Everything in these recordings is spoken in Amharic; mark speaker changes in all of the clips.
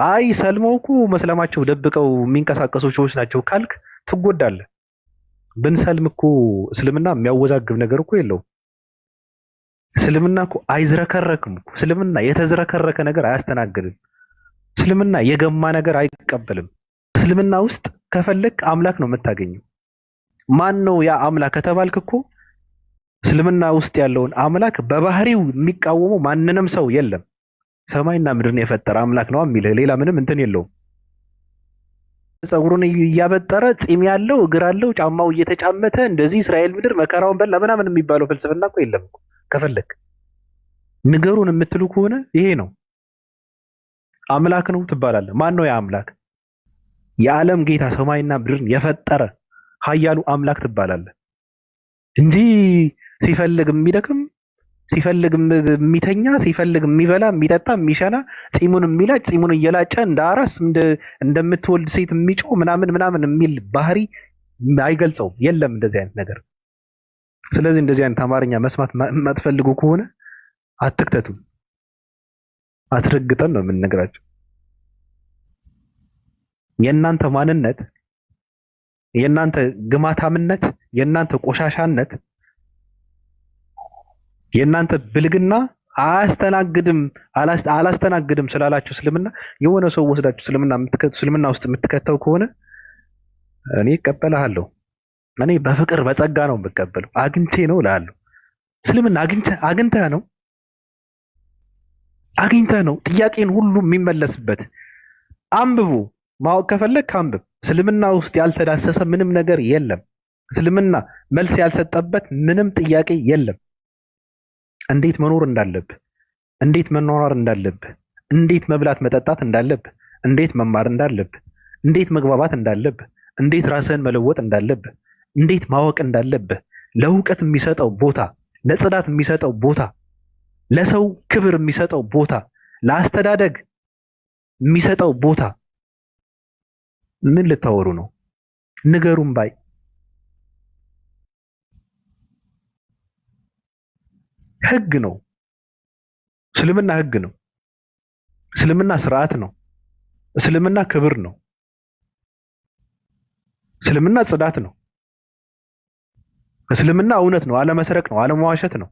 Speaker 1: አይ ሰልመው እኮ መስለማቸው ደብቀው የሚንቀሳቀሱ ሰዎች ናቸው ካልክ ትጎዳለህ። ብንሰልም እኮ እስልምና የሚያወዛግብ ነገር እኮ የለውም። እስልምና እኮ አይዝረከረክም እኮ። እስልምና የተዝረከረከ ነገር አያስተናግድም። እስልምና የገማ ነገር አይቀበልም። እስልምና ውስጥ ከፈለክ አምላክ ነው የምታገኘው። ማን ነው ያ አምላክ ከተባልክ እኮ እስልምና ውስጥ ያለውን አምላክ በባህሪው የሚቃወመው ማንንም ሰው የለም። ሰማይና ምድርን የፈጠረ አምላክ ነው የሚልህ ሌላ ምንም እንትን የለውም። ፀጉሩን እያበጠረ ፂም ያለው እግር አለው ጫማው እየተጫመተ እንደዚህ እስራኤል ምድር መከራውን በላ ምናምን የሚባለው ፍልስፍና እኮ የለም እኮ። ከፈለክ ንገሩን የምትሉ ከሆነ ይሄ ነው አምላክ ነው ትባላለህ። ማን ነው ያ አምላክ? የዓለም ጌታ ሰማይና ምድርን የፈጠረ ኃያሉ አምላክ ትባላለህ እንጂ ሲፈልግ የሚደክም ሲፈልግ የሚተኛ ሲፈልግ የሚበላ የሚጠጣ የሚሸና ፂሙን የሚላጭ ፂሙን እየላጨ እንደ አራስ እንደምትወልድ ሴት የሚጮህ ምናምን ምናምን የሚል ባህሪ አይገልጸውም። የለም እንደዚህ አይነት ነገር። ስለዚህ እንደዚህ አይነት አማርኛ መስማት የማትፈልጉ ከሆነ አትክተቱ። አስረግጠን ነው የምንነግራቸው። የእናንተ ማንነት፣ የእናንተ ግማታምነት፣ የእናንተ ቆሻሻነት፣ የእናንተ ብልግና አላስተናግድም ስላላችሁ እስልምና የሆነ ሰው ወስዳችሁ እስልምና ውስጥ የምትከተው ከሆነ እኔ እቀበልሃለሁ። እኔ በፍቅር በጸጋ ነው የምቀበለው። አግኝቼ ነው እልሃለሁ። እስልምና አግኝተህ ነው ጥያቄን ሁሉ የሚመለስበት። አንብቡ። ማወቅ ከፈለክ አንብብ። እስልምና ውስጥ ያልተዳሰሰ ምንም ነገር የለም። እስልምና መልስ ያልሰጠበት ምንም ጥያቄ የለም። እንዴት መኖር እንዳለብህ፣ እንዴት መኖር እንዳለብህ፣ እንዴት መብላት መጠጣት እንዳለብህ፣ እንዴት መማር እንዳለብህ፣ እንዴት መግባባት እንዳለብህ፣ እንዴት ራስህን መለወጥ እንዳለብህ፣ እንዴት ማወቅ እንዳለብህ፣ ለእውቀት የሚሰጠው ቦታ፣ ለጽዳት የሚሰጠው ቦታ፣ ለሰው ክብር የሚሰጠው ቦታ፣ ለአስተዳደግ የሚሰጠው ቦታ ምን ልታወሩ ነው? ንገሩም ባይ ህግ ነው። እስልምና ህግ ነው። እስልምና ስርዓት ነው። እስልምና ክብር ነው። እስልምና ጽዳት ነው። እስልምና እውነት ነው። አለመስረቅ ነው። አለመዋሸት ነው።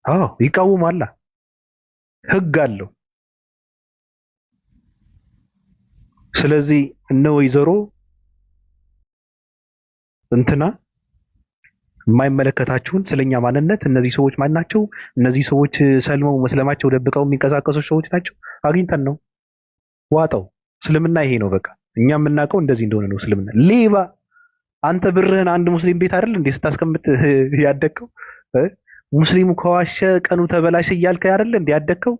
Speaker 1: አዎ ይቃወማል። ህግ አለው። ስለዚህ እነ ወይዘሮ እንትና የማይመለከታችሁን ስለኛ ማንነት እነዚህ ሰዎች ማን ናቸው? እነዚህ ሰዎች ሰልመው መስለማቸው ደብቀው የሚንቀሳቀሱ ሰዎች ናቸው። አግኝተን ነው ዋጠው። እስልምና ይሄ ነው በቃ። እኛ የምናውቀው እንደዚህ እንደሆነ ነው እስልምና። ሌባ አንተ ብርህን አንድ ሙስሊም ቤት አይደል እንዴ ስታስቀምጥ ያደከው? ሙስሊሙ ከዋሸ ቀኑ ተበላሽ እያልከ አይደል እንዴ ያደከው?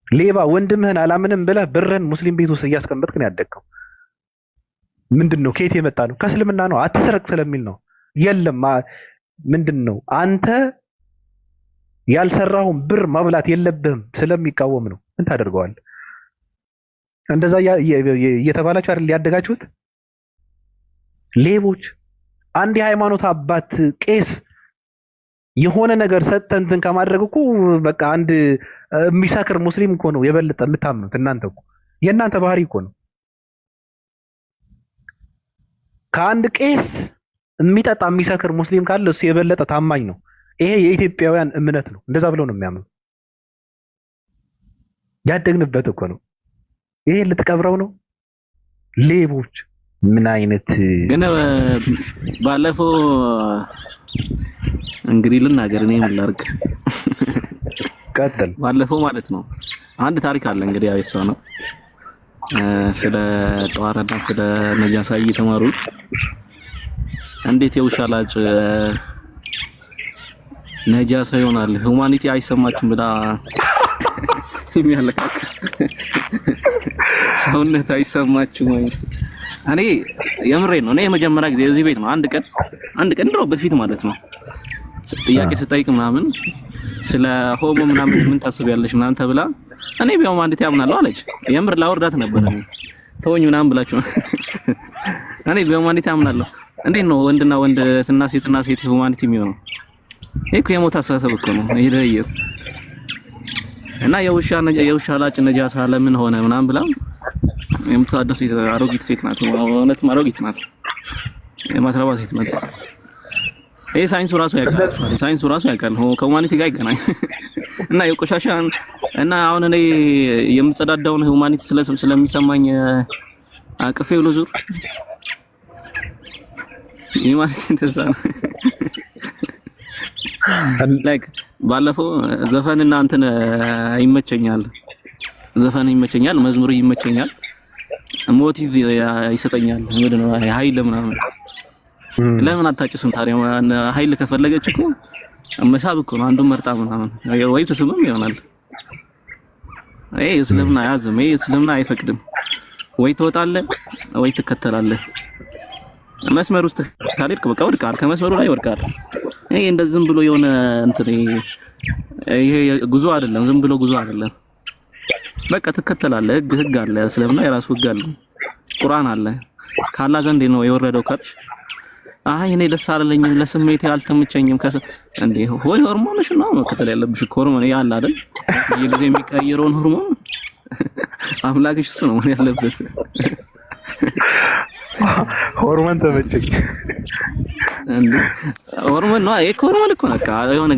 Speaker 1: ሌባ ወንድምህን አላምንም ብለህ ብርህን ሙስሊም ቤት ውስጥ እያስቀመጥክ ነው ያደከው። ምንድነው? ከየት የመጣ ነው? ከእስልምና ነው። አትስረቅ ስለሚል ነው። የለም ምንድነው? አንተ ያልሰራውን ብር መብላት የለብህም ስለሚቃወም ነው። ምን ታደርገዋለህ? እንደዛ እየተባላችሁ አይደል ያደጋችሁት? ሌቦች። አንድ የሃይማኖት አባት ቄስ የሆነ ነገር ሰጥተህ እንትን ከማድረግ እኮ በቃ አንድ የሚሰክር ሙስሊም እኮ ነው የበለጠ የምታምኑት እናንተ እኮ። የእናንተ ባህሪ እኮ ነው። ከአንድ ቄስ የሚጠጣ የሚሰክር ሙስሊም ካለ እሱ የበለጠ ታማኝ ነው። ይሄ የኢትዮጵያውያን እምነት ነው። እንደዛ ብለው ነው የሚያምኑ። ያደግንበት እኮ ነው። ይሄ ልትቀብረው ነው? ሌቦች። ምን አይነት
Speaker 2: ግን ባለፈው እንግዲህ ልናገር እኔ ምን ላድርግ?
Speaker 1: ቀጥል።
Speaker 2: ባለፈው ማለት ነው አንድ ታሪክ አለ እንግዲህ ያው ሰው ነው ስለ ጧረና ስለ ነጃሳ እየተማሩ እንዴት የውሻ ላጭ ነጃሳ ይሆናል ሁማኒቲ አይሰማችሁም ብላ የሚያለቃቅስ ሰውነት አይሰማችሁም ወይ? እኔ የምሬ ነው። እኔ የመጀመሪያ ጊዜ እዚህ ቤት ነው አንድ ቀን ድሮ በፊት ማለት ነው ጥያቄ ስጠይቅ ምናምን ስለ ሆሞ ምናምን ምን ታስቢያለሽ ምናምን ተብላ እኔ በሁማኒቲ አምናለሁ አለች። የምር ላወርዳት ነበር እኔ ተወኝ ምናምን ብላችሁ እኔ በሁማኒቲ አምናለሁ። እንዴት ነው ወንድና ወንድ እና ሴትና ሴት ሁማኒቲ የሚሆነው? ይሄ እኮ የሞት አስተሳሰብ እኮ ነው። ይሄ እና የውሻ ላጭ ነጃሳ ለምን ሆነ ምናምን ብላ የምትሳደብ ሴት አሮጊት ሴት ናት። እውነትም አሮጊት ናት። የማትረባ ሴት ናት። ይሄ ሳይንሱ ራሱ ያውቃል። ከሁማኒቲ ጋር ይገናኝ እና የቆሻሻ እና አሁን እኔ የምጸዳዳውን ሁማኒቲ ስለሚሰማኝ አቅፌ ብሎ ዙር ሁማኒቲ እንደዛ ነው። ላይክ ባለፈው ዘፈንና እንትን ይመቸኛል፣ መዝሙር ይመቸኛል፣ ሞቲቭ ይሰጠኛል። ምንድነው ኃይል ምናምን ለምን አታጭስም ታዲያ? ኃይል ከፈለገች እኮ መሳብ እኮ ነው። አንዱን መርጣ ምናምን ወይ ተስምም ይሆናል። እስልምና አያዝም። እስልምና አይፈቅድም። ወይ ትወጣለህ ወይ ትከተላለህ። መስመር ውስጥ ካልሄድክ በቃ ወድቀሃል። ከመስመሩ ላይ ወድቀሃል። እንደዚህ ዝም ብሎ የሆነ እንትን ይሄ ጉዞ አይደለም። ዝም ብሎ ጉዞ አይደለም። በቃ ትከተላለህ። ህግ አለ። እስልምና የራሱ ህግ አለ። ቁርአን አለ። ካላ ዘንድ ነው የወረደው ካልሽ እኔ ደስ አላለኝም፣ ለስሜቴ አልተመቸኝም እንዴ ሆይ ሆርሞንሽ ነው መከተል ያለብሽ። ሆርሞን ያለ አይደል በየጊዜ የሚቀየረውን ሆርሞን አምላክሽ እሱ ነው ያለበት።
Speaker 1: ሆርሞን ተመቸኝ
Speaker 2: እንዴ ሆርሞን ነው ሆርሞን እኮ በቃ የሆነ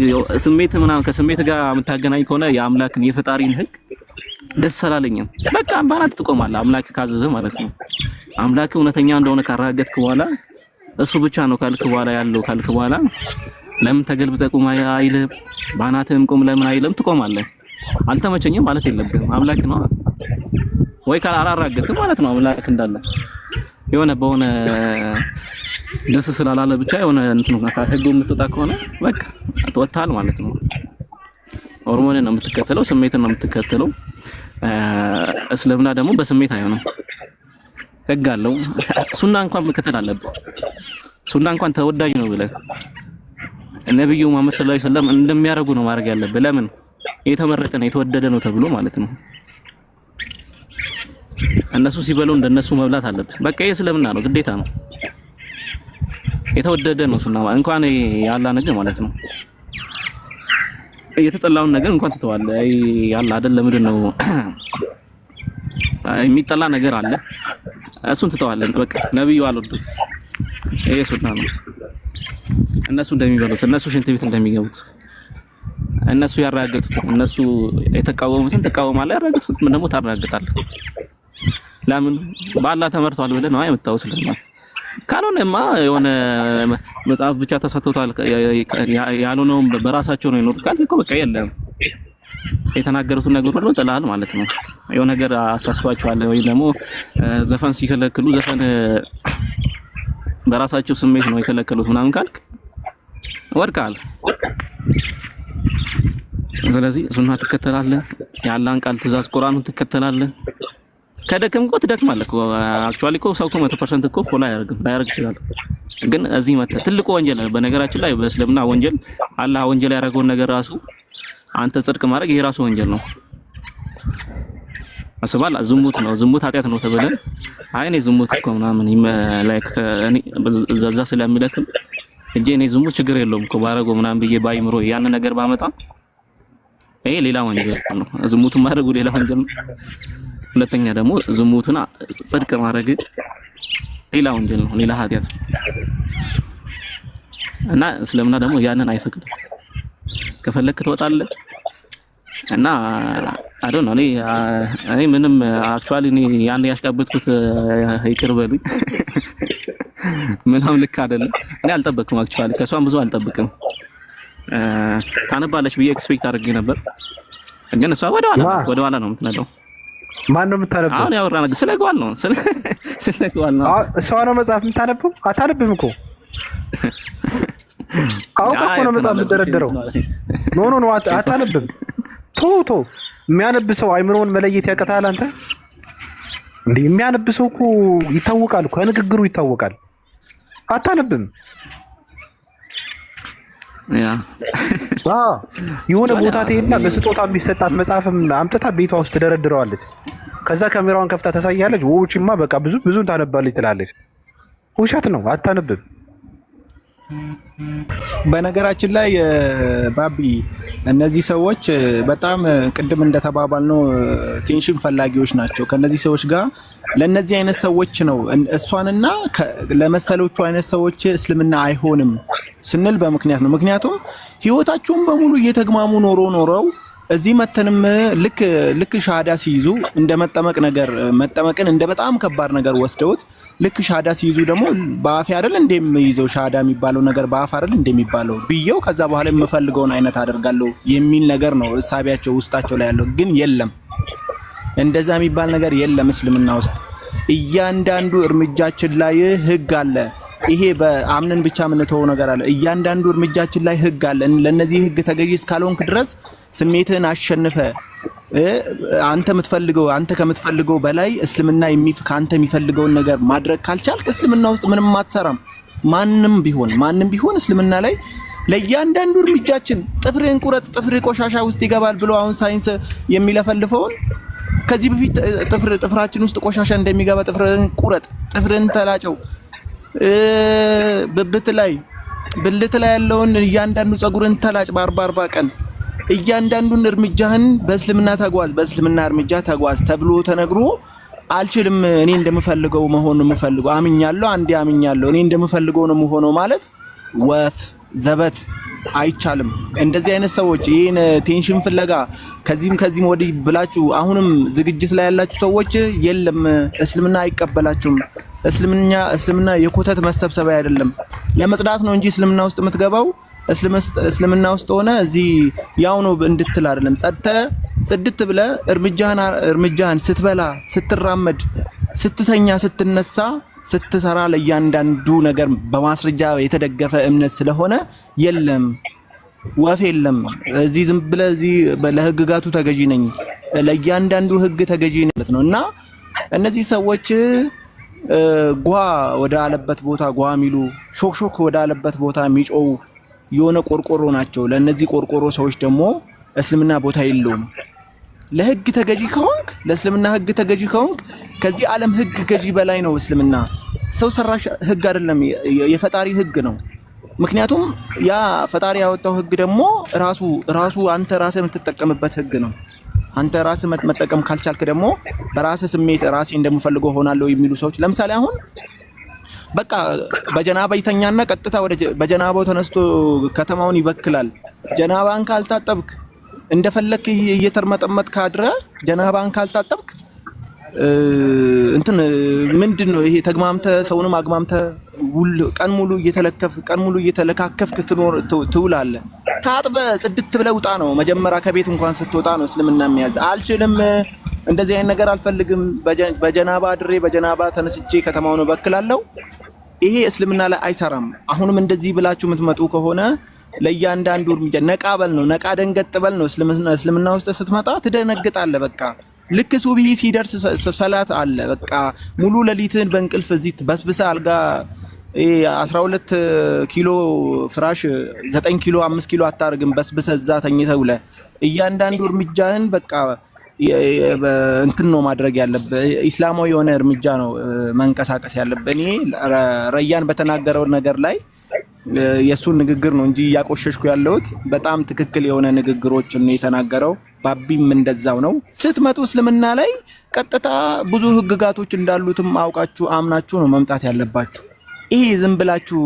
Speaker 2: ስሜት ምናምን ከስሜት ጋር የምታገናኝ ከሆነ የአምላክን የፈጣሪን ህግ ደስ አላለኝም በቃ ባናት ትቆማለህ። አምላክ ካዘዘ ማለት ነው። አምላክ እውነተኛ እንደሆነ ካረጋገጥክ በኋላ እሱ ብቻ ነው ካልክ በኋላ ለምን ተገልብጠህ ቁም አይልም። ባናትህም ቁም ለምን አይልም። ትቆማለህ። አልተመቸኝም ማለት የለብህም። አምላክ ነው ወይ ካላራገጥክ ማለት ነው አምላክ እንዳለ የሆነ በሆነ ደስ ስላላለ ብቻ የሆነ እንትን ከህጉ የምትወጣ ከሆነ በቃ ተወጣል ማለት ነው። ሆርሞንን ነው የምትከተለው፣ ስሜትን ነው የምትከተለው። እስልምና ደግሞ በስሜት አይሆንም። ህግ አለው። ሱና እንኳን መከተል አለብህ። ሱና እንኳን ተወዳጅ ነው ብለህ ነብዩ መሐመድ ሰለላሁ ዐለይሂ ወሰለም እንደሚያደርጉ ነው ማድረግ ያለብህ። ለምን የተመረጠ ነው የተወደደ ነው ተብሎ ማለት ነው። እነሱ ሲበሉ እንደነሱ መብላት አለብህ። በቃ ይሄ እስልምና ነው፣ ግዴታ ነው። የተወደደ ነው ሱና እንኳን ያላ ነገር ማለት ነው። የተጠላውን ነገር እንኳን ትተዋለህ። ያላ አይደለም ምንድነው የሚጠላ ነገር አለ፣ እሱን ትተዋለህ። በቃ ነብዩ አልወዱት። ይሄ ሱና ነው። እነሱ እንደሚበሉት፣ እነሱ ሽንት ቤት እንደሚገቡት፣ እነሱ ያራገጡት፣ እነሱ የተቃወሙትን ተቃወማለህ፣ ያራገጡትን ደግሞ ታራግጣለህ። ለምን በአላህ ተመርቷል ብለህ ነው የምታወው ስለማ ካልሆነማ የሆነ መጽሐፍ ብቻ ተሰጥቶታል ያልሆነውም በራሳቸው ነው የኖሩት ካልክ እኮ በቃ የለም የተናገሩትን ነገር ሁሉ ጥላል ማለት ነው። የሆነ ነገር አሳስቷቸዋል ወይ ደግሞ ዘፈን ሲከለክሉ ዘፈን በራሳቸው ስሜት ነው የከለከሉት ምናምን ካልክ ወድቃል። ስለዚህ ሱና ትከተላለህ፣ የአላህን ቃል ትእዛዝ ቁርአኑን ትከተላለህ። ከደከም እኮ ትደክማለህ እኮ አክቹአሊ እኮ ሰው እኮ 100% እኮ ፎሎ ላያደርግ ይችላል። ግን እዚህ መተህ ትልቁ ወንጀል በነገራችን ላይ በእስልምና ወንጀል አላህ ወንጀል ያደረገውን ነገር ራሱ አንተ ጽድቅ ማድረግ ይሄ ራሱ ወንጀል ነው። አስባል ዝሙት ነው፣ ዝሙት ኃጢአት ነው ተብለን እኔ ዝሙት እኮ ምናምን ላይክ እኔ ዘዛ ስለሚለክም እኔ ዝሙት ችግር የለውም እኮ ባረገው ምናምን ብዬ ባይምሮ ያን ነገር ባመጣ ይሄ ሌላ ወንጀል ነው። ዝሙቱን ማድረጉ ሌላ ወንጀል ነው። ሁለተኛ ደግሞ ዝሙቱን ጽድቅ ማድረግ ሌላ ወንጀል ነው፣ ሌላ ኃጢአት ነው። እና እስልምና ደግሞ ያንን አይፈቅድም። ከፈለክ ትወጣለህ እና አዶን ነው እኔ ምንም አክቹአሊ እኔ ያን ያሽቃበጥኩት ይቅር በሉኝ ምንም ልክ አይደለም። እኔ አልጠበቅኩም አክቹአሊ ከሷም ብዙ አልጠብቅም። ታነባለች ብዬ ኤክስፔክት አድርጌ ነበር፣ ግን እሷ ወደ ኋላ ነው የምትነዳው።
Speaker 1: ማን ነው የምታነበው?
Speaker 2: አሁን ያወራ ነገር ስለ ጓል ነው ስለ ጓል ነው።
Speaker 1: እሷ ነው መጽሐፍ የምታነበው? አታነብም እኮ አውቃ እኮ ነው መጽሐፍ የምትደረድረው። ኖ አታነብም። ቶ የሚያነብ ሰው አይምሮውን መለየት ያቀታል። አንተ እንዴ የሚያነብ ሰው እኮ ይታወቃል፣ ከንግግሩ ይታወቃል። አታነብም። የሆነ ቦታ ትሄድና በስጦታ የሚሰጣት መጽሐፍም አምጥታ ቤቷ ውስጥ ትደረድረዋለች። ከዛ ካሜራዋን ከፍታ ታሳያለች። ወጪማ በቃ ብዙ ታነባለች ትላለች። ውሸት ነው፣ አታነብም።
Speaker 3: በነገራችን ላይ ባቢ እነዚህ ሰዎች በጣም ቅድም እንደተባባልነው ቴንሽን ፈላጊዎች ናቸው። ከነዚህ ሰዎች ጋር ለነዚህ አይነት ሰዎች ነው እሷንና ለመሰሎቹ አይነት ሰዎች እስልምና አይሆንም ስንል በምክንያት ነው። ምክንያቱም ህይወታቸውን በሙሉ እየተግማሙ ኖረው እዚህ መተንም ልክ ሻሃዳ ሲይዙ እንደ መጠመቅ ነገር መጠመቅን እንደ በጣም ከባድ ነገር ወስደውት ልክ ሻሃዳ ሲይዙ ደግሞ በአፍ አይደል እንደሚይዘው ሻሃዳ የሚባለው ነገር በአፍ አይደል እንደሚባለው ብየው ከዛ በኋላ የምፈልገውን አይነት አደርጋለሁ የሚል ነገር ነው እሳቢያቸው ውስጣቸው ላይ ያለው። ግን የለም እንደዛ የሚባል ነገር የለም እስልምና ውስጥ። እያንዳንዱ እርምጃችን ላይ ህግ አለ። ይሄ በአምነን ብቻ የምንተወው ነገር አለ። እያንዳንዱ እርምጃችን ላይ ህግ አለ። ለነዚህ ህግ ተገዢ እስካልሆንክ ድረስ ስሜትህን አሸንፈ አንተ ከምትፈልገው በላይ እስልምና ካንተ የሚፈልገውን ነገር ማድረግ ካልቻልክ እስልምና ውስጥ ምንም አትሰራም። ማንም ቢሆን እስልምና ላይ ለእያንዳንዱ እርምጃችን ጥፍርን ቁረጥ፣ ጥፍር ቆሻሻ ውስጥ ይገባል ብሎ አሁን ሳይንስ የሚለፈልፈውን ከዚህ በፊት ጥፍራችን ውስጥ ቆሻሻ እንደሚገባ ጥፍርን ቁረጥ፣ ጥፍርን ተላጨው፣ ብልት ላይ ያለውን እያንዳንዱ ጸጉርን ተላጭ በ40 ቀን እያንዳንዱን እርምጃህን በእስልምና እርምጃ ተጓዝ ተብሎ ተነግሮ አልችልም እኔ እንደምፈልገው መሆን ነው የምፈልገው አምኛለሁ እኔ እንደምፈልገው ነው የምሆነው ማለት ወፍ ዘበት አይቻልም። እንደዚህ አይነት ሰዎች ይሄን ቴንሽን ፍለጋ ከዚህም ወዲህ ብላችሁ አሁንም ዝግጅት ላይ ያላችሁ ሰዎች የለም እስልምና አይቀበላችሁም። እስልምና የኮተት መሰብሰቢያ አይደለም። ለመጽዳት ነው እንጂ እስልምና ውስጥ የምትገባው እስልምና ውስጥ ሆነ እዚህ ያው ነው እንድትል አይደለም። ጽድት ብለ እርምጃህን ስትበላ፣ ስትራመድ፣ ስትተኛ፣ ስትነሳ፣ ስትሰራ ለእያንዳንዱ ነገር በማስረጃ የተደገፈ እምነት ስለሆነ የለም ወፍ የለም። እዚህ ዝም ብለ እዚህ ለህግጋቱ ተገዢ ነኝ ለእያንዳንዱ ህግ ተገዢ ማለት ነው። እና እነዚህ ሰዎች ጓ ወደ አለበት ቦታ ጓ ሚሉ ሾክሾክ ወደ አለበት ቦታ የሚጮው የሆነ ቆርቆሮ ናቸው። ለነዚህ ቆርቆሮ ሰዎች ደግሞ እስልምና ቦታ የለውም። ለህግ ተገዢ ከሆንክ ለእስልምና ህግ ተገዢ ከሆንክ ከዚህ ዓለም ህግ ገዢ በላይ ነው እስልምና። ሰው ሰራሽ ህግ አይደለም፣ የፈጣሪ ህግ ነው። ምክንያቱም ያ ፈጣሪ ያወጣው ህግ ደግሞ ራሱ አንተ ራስህ የምትጠቀምበት ህግ ነው። አንተ ራስህ መጠቀም ካልቻልክ ደግሞ በራስህ ስሜት ራሴ እንደምፈልገው ሆናለሁ የሚሉ ሰዎች ለምሳሌ አሁን በቃ በጀናባ ይተኛና ቀጥታ በጀናባው ተነስቶ ከተማውን ይበክላል። ጀናባን ካልታጠብክ እንደፈለክ እየተርመጠመጥክ አድረ ጀናባን ካልታጠብክ ምንድነው ይሄ? ተግማምተ ሰውንም አግማምተ ቀን ሙሉ እየተለካከፍክ ትውላለህ። ታጥበ ጽድት ብለ ውጣ ነው መጀመሪያ። ከቤት እንኳን ስትወጣ ነው እስልምና የሚያዝ። አልችልም እንደዚህ አይነት ነገር አልፈልግም፣ በጀናባ አድሬ በጀናባ ተነስቼ ከተማውን በክላለሁ፣ ይሄ እስልምና ላይ አይሰራም። አሁንም እንደዚህ ብላችሁ የምትመጡ ከሆነ ለእያንዳንዱ እርምጃ ነቃበል ነው፣ ነቃ ደንገጥበል ነው። እስልምና ውስጥ ስትመጣ ትደነግጣለህ። በቃ ልክ ሱብሂ ሲደርስ ሰላት አለ። በቃ ሙሉ ሌሊትን በእንቅልፍ እዚህ በስብሰ አልጋ 12 ኪሎ ፍራሽ 9 ኪሎ 5 ኪሎ አታርግም። በስብሰ እዛ ተኝተህ ውለህ እያንዳንዱ እርምጃህን በቃ ነው ማድረግ ያለብህ። ኢስላማዊ የሆነ እርምጃ ነው መንቀሳቀስ ያለብህ። እኔ ረያን በተናገረው ነገር ላይ የሱን ንግግር ነው እንጂ ያቆሸሽኩ ያለሁት በጣም ትክክል የሆነ ንግግሮችን ነው የተናገረው። ባቢም እንደዛው ነው። ስትመጡ እስልምና ላይ ቀጥታ ብዙ ህግጋቶች እንዳሉትም አውቃችሁ አምናችሁ ነው መምጣት ያለባችሁ። ይሄ ዝም ብላችሁ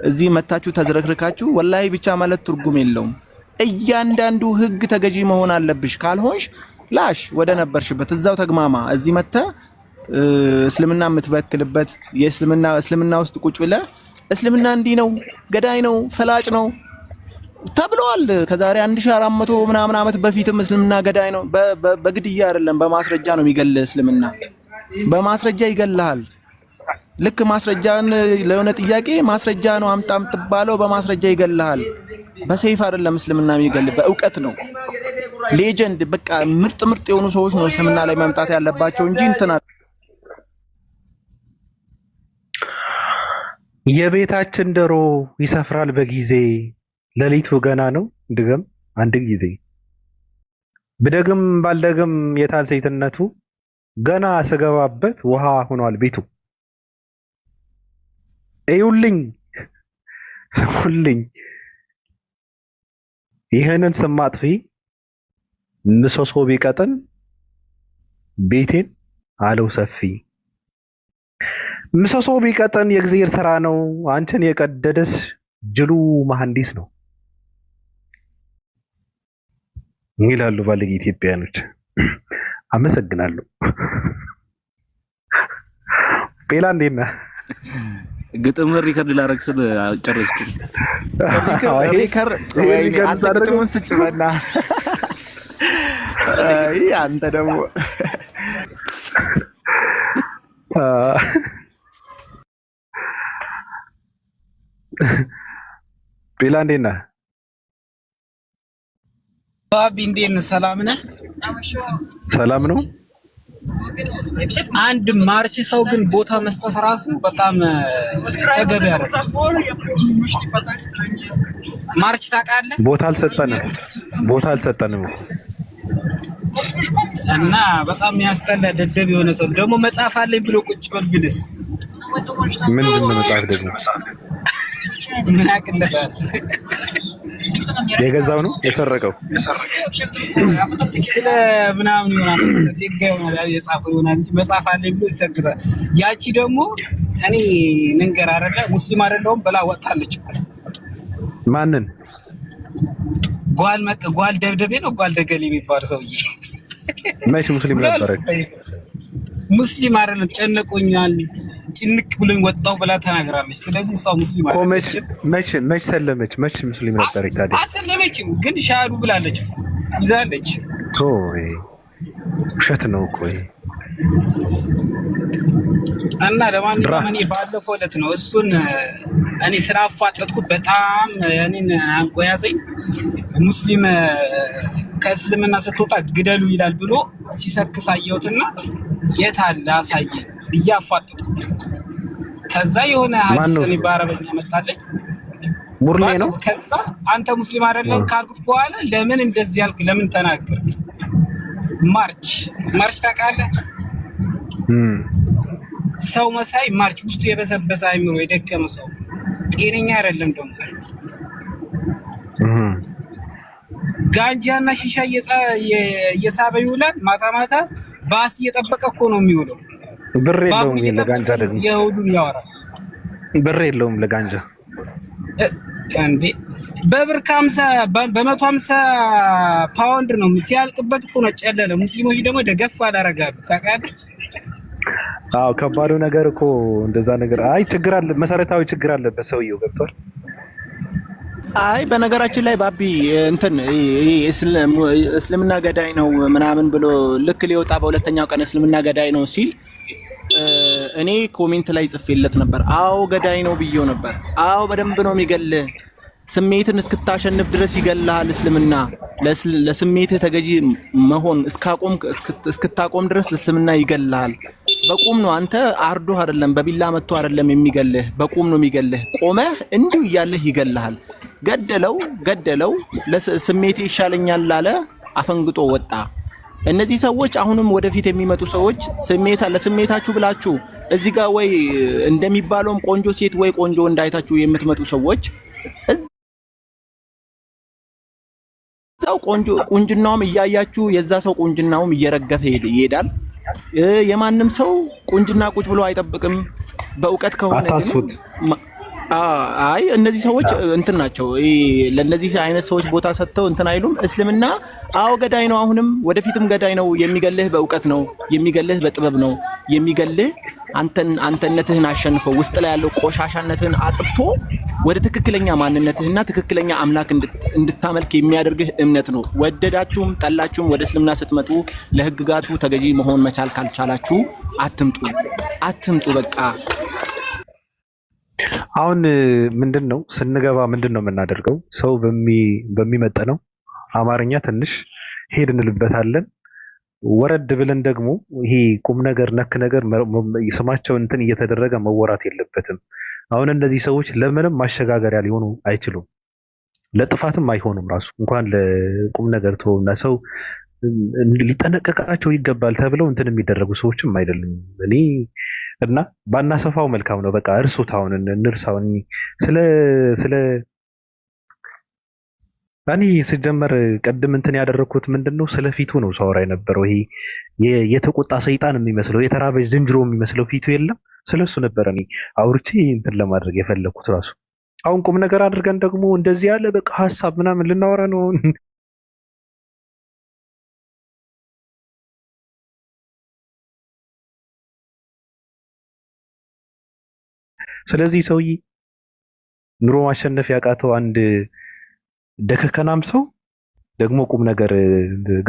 Speaker 3: እዚህ መታችሁ ተዝረክርካችሁ ወላሂ ብቻ ማለት ትርጉም የለውም። እያንዳንዱ ህግ ተገዢ መሆን አለብሽ። ካልሆንሽ ላሽ ወደ ነበርሽበት እዛው ተግማማ። እዚህ መተ እስልምና የምትበክልበት እስልምና ውስጥ ቁጭ ብለህ እስልምና እንዲህ ነው፣ ገዳይ ነው፣ ፈላጭ ነው ተብሏል። ከዛሬ 1400 ምናምን ዓመት በፊትም እስልምና ገዳይ ነው። በግድያ አይደለም በማስረጃ ነው የሚገልህ። እስልምና በማስረጃ ይገልሃል። ልክ ማስረጃን ለሆነ ጥያቄ ማስረጃ ነው አምጣ የምትባለው በማስረጃ ይገልሃል። በሰይፍ አይደለም እስልምና የሚገልህ፣ በእውቀት ነው። ሌጀንድ በቃ ምርጥ የሆኑ ሰዎች ነው እስልምና ላይ መምጣት ያለባቸው እንጂ እንትና
Speaker 1: የቤታችን ዶሮ ይሰፍራል በጊዜ ሌሊቱ ገና ነው። ድገም አንድ ጊዜ ብደግም ባልደግም የታል ሴትነቱ ገና ስገባበት ውሃ ሆኗል ቤቱ። እዩልኝ ስሙልኝ ይህንን ስም አጥፊ ምሰሶ ቢቀጥን ቤቴን አለው ሰፊ። ምሰሶ ቢቀጥን የእግዚአብሔር ስራ ነው። አንቺን የቀደደስ ጅሉ መሐንዲስ ነው ይላሉ ባለጌ ኢትዮጵያኖች። አመሰግናለሁ። ጴላ እንዴት ነህ?
Speaker 2: ግጥም ሪከርድ ላደርግ ስል ጨረስኩኝ።
Speaker 3: አንተ ግጥሙን ስጭ በእናትህ። አንተ ደግሞ
Speaker 1: ጴላ እንዴት ነህ?
Speaker 4: ባቢ እንዴት ነህ? ሰላም ነህ?
Speaker 1: ሰላም ነው።
Speaker 4: አንድ ማርች ሰው ግን ቦታ መስጠት ራሱ በጣም ተገቢ አይደለም። ማርች ታውቃለህ?
Speaker 1: ቦታ አልሰጠንም
Speaker 4: እና በጣም ያስጠላ ደደብ የሆነ ሰው ደግሞ መጽሐፍ አለኝ ብሎ ቁጭ በል ቢልስ?
Speaker 1: ምንድን ነው መጽሐፍ ደግሞ?
Speaker 4: ምን አቅለታል?
Speaker 1: የገዛው ነው የሰረቀው?
Speaker 4: ስለ ምናምን ይሆናል፣ ስለ ሴጋ ይሆናል የጻፈው ይሆናል እንጂ መጽሐፍ አለኝ ብሎ ይሰግራል። ያቺ ደግሞ እኔ ንንገር አይደለ ሙስሊም አይደለሁም ብላ ወጣለች እኮ።
Speaker 1: ማንን?
Speaker 4: ጓል ደብደቤ ነው ጓል ደገሌ የሚባል ሰውዬ
Speaker 1: መቼ ሙስሊም ነበረች?
Speaker 4: ሙስሊም አይደለም ጨነቆኛል ጭንቅ ብሎኝ ወጣው ብላ ተናግራለች። ስለዚህ እሷ ሙስሊም አይደለች።
Speaker 1: መቼ ሰለመች? መቼ ሙስሊም ነበረች ታዲያ?
Speaker 4: አሰለመችም ግን ሻዱ ብላለች ይዛለች።
Speaker 1: ውሸት ነው እኮ
Speaker 4: እና ለማንኛውም እኔ ባለፈው ዕለት ነው እሱን እኔ ስራ አፋጠጥኩት። በጣም እኔን አንቆ ያዘኝ። ሙስሊም ከእስልምና ስትወጣ ግደሉ ይላል ብሎ ሲሰክስ አየሁትና የት አለ አሳየኝ ብዬ አፋጠጥኩት። ከዛ የሆነ ሐዲስ እኔ በአረበኛ መጣለኝ
Speaker 1: ሙርሌ ነው።
Speaker 4: ከዛ አንተ ሙስሊም አይደለም ካልኩት በኋላ ለምን እንደዚህ ያልክ ለምን ተናገርክ? ማርች ታውቃለህ? ሰው መሳይ ማርች ውስጡ የበሰበሰ አይምሮ የደከመ ሰው ጤነኛ አይደለም። ደግሞ ጋንጃና ሺሻ እየሳበ ይውላል። ማታ ማታ ባስ እየጠበቀ እኮ ነው የሚውለው።
Speaker 1: ብር የለውም ለጋንጃ ደግሞ
Speaker 4: የሁሉን ያወራል።
Speaker 1: ብር የለውም ለጋንጃ
Speaker 4: እንዴ በብር በ150 ፓውንድ ነው ሲያልቅበት እኮ ነው ጨለለ። ሙስሊሞች ደግሞ ደገፍ አላረጋሉ ታውቃለህ?
Speaker 1: አዎ ከባዱ ነገር እኮ እንደዛ ነገር። አይ ችግር አለ፣ መሰረታዊ ችግር አለበት ሰውየው። ገብቷል?
Speaker 3: አይ በነገራችን ላይ ባቢ እንትን እስልምና ገዳይ ነው ምናምን ብሎ ልክ ሊወጣ በሁለተኛው ቀን እስልምና ገዳይ ነው ሲል እኔ ኮሜንት ላይ ጽፌለት ነበር። አዎ ገዳይ ነው ብዬው ነበር። አዎ በደንብ ነው የሚገልህ። ስሜትን እስክታሸንፍ ድረስ ይገልሃል እስልምና። ለስሜትህ ተገዢ መሆን እስክታቆም ድረስ እስልምና ይገልሃል። በቁም ነው። አንተ አርዶህ አይደለም፣ በቢላ መጥቶ አይደለም የሚገልህ፣ በቁም ነው የሚገልህ። ቆመህ እንዲሁ እያለህ ይገልሃል። ገደለው። ለስሜቴ ይሻለኛል ላለ አፈንግጦ ወጣ። እነዚህ ሰዎች አሁንም ወደፊት የሚመጡ ሰዎች ለስሜታችሁ ብላችሁ እዚህ ጋር ወይ እንደሚባለውም ቆንጆ ሴት ወይ ቆንጆ ወንድ አይታችሁ የምትመጡ ሰዎች እዛው ቁንጅናውም እያያችሁ የዛ ሰው ቁንጅናውም እየረገፈ ይሄዳል። የማንም ሰው ቁንጅና ቁጭ ብሎ አይጠብቅም። በእውቀት ከሆነ ግን አይ እነዚህ ሰዎች እንትን ናቸው። ለነዚህ አይነት ሰዎች ቦታ ሰጥተው እንትን አይሉም። እስልምና አዎ ገዳይ ነው፣ አሁንም ወደፊትም ገዳይ ነው። የሚገልህ በእውቀት ነው፣ የሚገልህ በጥበብ ነው። የሚገልህ አንተነትህን አሸንፈው ውስጥ ላይ ያለው ቆሻሻነትህን አጥፍቶ ወደ ትክክለኛ ማንነትህና ትክክለኛ አምላክ እንድታመልክ የሚያደርግህ እምነት ነው። ወደዳችሁም ጠላችሁም ወደ እስልምና ስትመጡ ለህግጋቱ ተገዢ መሆን መቻል ካልቻላችሁ አትምጡ በቃ።
Speaker 1: አሁን ምንድነው ስንገባ ምንድነው የምናደርገው? ሰው በሚመጠነው አማርኛ ትንሽ ሄድ እንልበታለን። ወረድ ብለን ደግሞ ይሄ ቁም ነገር ነክ ነገር ስማቸው እንትን እየተደረገ መወራት የለበትም። አሁን እነዚህ ሰዎች ለምንም ማሸጋገሪያ ሊሆኑ አይችሉም፣ ለጥፋትም አይሆኑም። ራሱ እንኳን ለቁም ነገር ተወውና ሰው ሊጠነቀቃቸው ይገባል ተብለው እንትን የሚደረጉ ሰዎችም አይደሉም። እኔ እና ባናሰፋው መልካም ነው። በቃ እርሱት፣ አሁን እንርሳው። ስለ እኔ ሲጀመር ቅድም እንትን ያደረኩት ምንድነው ስለ ፊቱ ነው ሳወራ የነበረው። ይሄ የተቆጣ ሰይጣን የሚመስለው የተራበች ዝንጀሮ የሚመስለው ፊቱ የለም። ስለሱ ነበር እኔ አውርቼ እንትን ለማድረግ የፈለኩት ራሱ። አሁን ቁም ነገር አድርገን ደግሞ እንደዚህ ያለ በቃ ሀሳብ ምናምን ልናወራ ነው። ስለዚህ ሰውዬ ኑሮ ማሸነፍ ያቃተው አንድ ደከከናም ሰው ደግሞ ቁም ነገር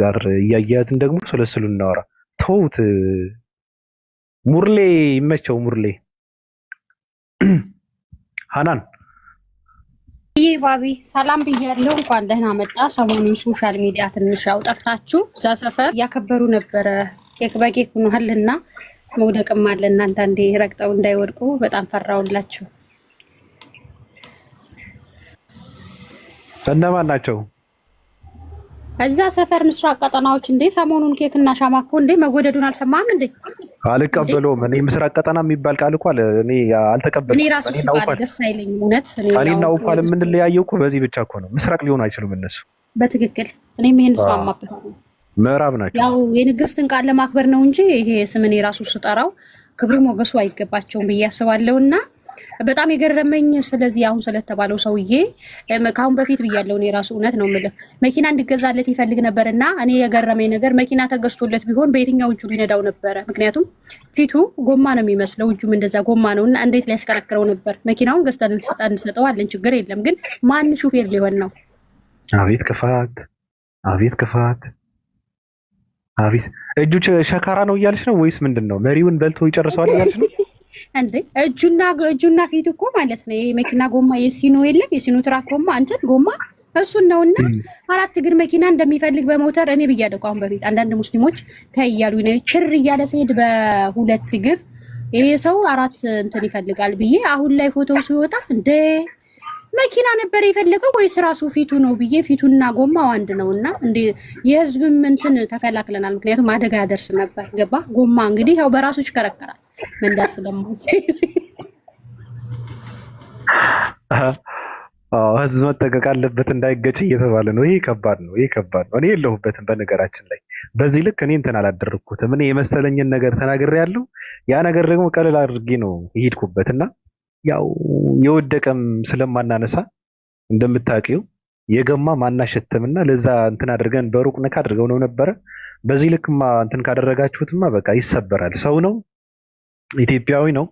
Speaker 1: ጋር እያያዝን ደግሞ ስለስሉ እናወራ። ተውት። ሙርሌ ይመቸው። ሙርሌ ሀናን
Speaker 5: ይህ ባቢ ሰላም ብያለሁ። እንኳን ደህና መጣ። ሰሞኑን ሶሻል ሚዲያ ትንሽ ያው ጠፍታችሁ እዛ ሰፈር እያከበሩ ነበረ። ኬክ በኬክ ሆኗልና መውደቅም አለ። እናንተ አንዴ ረግጠው እንዳይወድቁ በጣም ፈራውላችሁ።
Speaker 1: እነማን ናቸው?
Speaker 5: እዛ ሰፈር ምስራቅ ቀጠናዎች እንዴ ሰሞኑን ኬክና ሻማ እኮ እንዴ መወደዱን አልሰማህም እንዴ?
Speaker 1: አልቀበለውም። እኔ ምስራቅ ቀጠና የሚባል ቃል እኮ እኔ አልተቀበልኩም።
Speaker 5: እኔ ራሱ እሱ ቃል ደስ አይለኝም እውነት።
Speaker 1: እኔና ኡፓል የምንለያየው እኮ በዚህ ብቻ እኮ ነው። ምስራቅ ሊሆኑ አይችሉም እነሱ።
Speaker 5: በትክክል እኔም ይሄን ስማማበት ነው።
Speaker 1: ምዕራብ ናቸው።
Speaker 5: ያው የንግስትን ቃል ለማክበር ነው እንጂ ይሄ ስምን የራሱ ስጠራው ክብር ሞገሱ አይገባቸውም ብዬ አስባለሁና በጣም የገረመኝ ስለዚህ አሁን ስለተባለው ሰውዬ ከአሁን በፊት ብያለሁ። እኔ ራሱ እውነት ነው የምልህ መኪና እንዲገዛለት ይፈልግ ነበርና እኔ የገረመኝ ነገር መኪና ተገዝቶለት ቢሆን በየትኛው እጁ ሊነዳው ነበረ? ምክንያቱም ፊቱ ጎማ ነው የሚመስለው፣ እጁም እንደዛ ጎማ ነው እና እንዴት ሊያሽከረክረው ነበር? መኪናውን ገዝተን እንሰጠዋለን፣ ችግር የለም ግን ማን ሹፌር ሊሆን ነው?
Speaker 1: አቤት ክፋት! አቤት ክፋት! አቤት! እጁ ሸካራ ነው እያልሽ ነው ወይስ ምንድን ነው? መሪውን በልቶ ይጨርሰዋል እያልሽ ነው?
Speaker 5: እንዴ እጁና ፊቱ እኮ ማለት ነው። ይሄ መኪና ጎማ የሲኖ የለም የሲኖ ትራክ ጎማ እንትን ጎማ እሱን ነውና 4 እግር መኪና እንደሚፈልግ በሞተር እኔ ብያለሁ አሁን በፊት። አንዳንድ ሙስሊሞች ተይያሉ ነው ችር እያለ ሲሄድ በ2 እግር ይሄ ሰው 4 እንትን ይፈልጋል ብዬ አሁን ላይ ፎቶ ሲወጣ እንዴ መኪና ነበር የፈለገው ወይስ ራሱ ፊቱ ነው ብዬ ፊቱና ጎማው አንድ ነውና እንዴ የህዝብም እንትን ተከላክለናል። ምክንያቱም አደጋ ያደርስ ነበር። ገባ ጎማ እንግዲህ ያው በራሱ ይሽከረከራል መንዳት ስለማይችል
Speaker 1: ህዝብ መጠንቀቅ አለበት እንዳይገጭ እየተባለ ነው። ይሄ ከባድ ነው። ይሄ ከባድ ነው። እኔ የለሁበትም በነገራችን ላይ በዚህ ልክ እኔ እንትን አላደረኩትም። እኔ የመሰለኝን ነገር ተናግሬያለሁ። ያ ነገር ደግሞ ቀለል አድርጌ ነው የሄድኩበትና ያው የወደቀም ስለማናነሳ እንደምታውቂው የገማ ማናሸተምና ለዛ እንትን አድርገን በሩቅ ነካ አድርገው ነው ነበረ። በዚህ ልክማ እንትን ካደረጋችሁትማ በቃ ይሰበራል። ሰው ነው፣ ኢትዮጵያዊ ነው።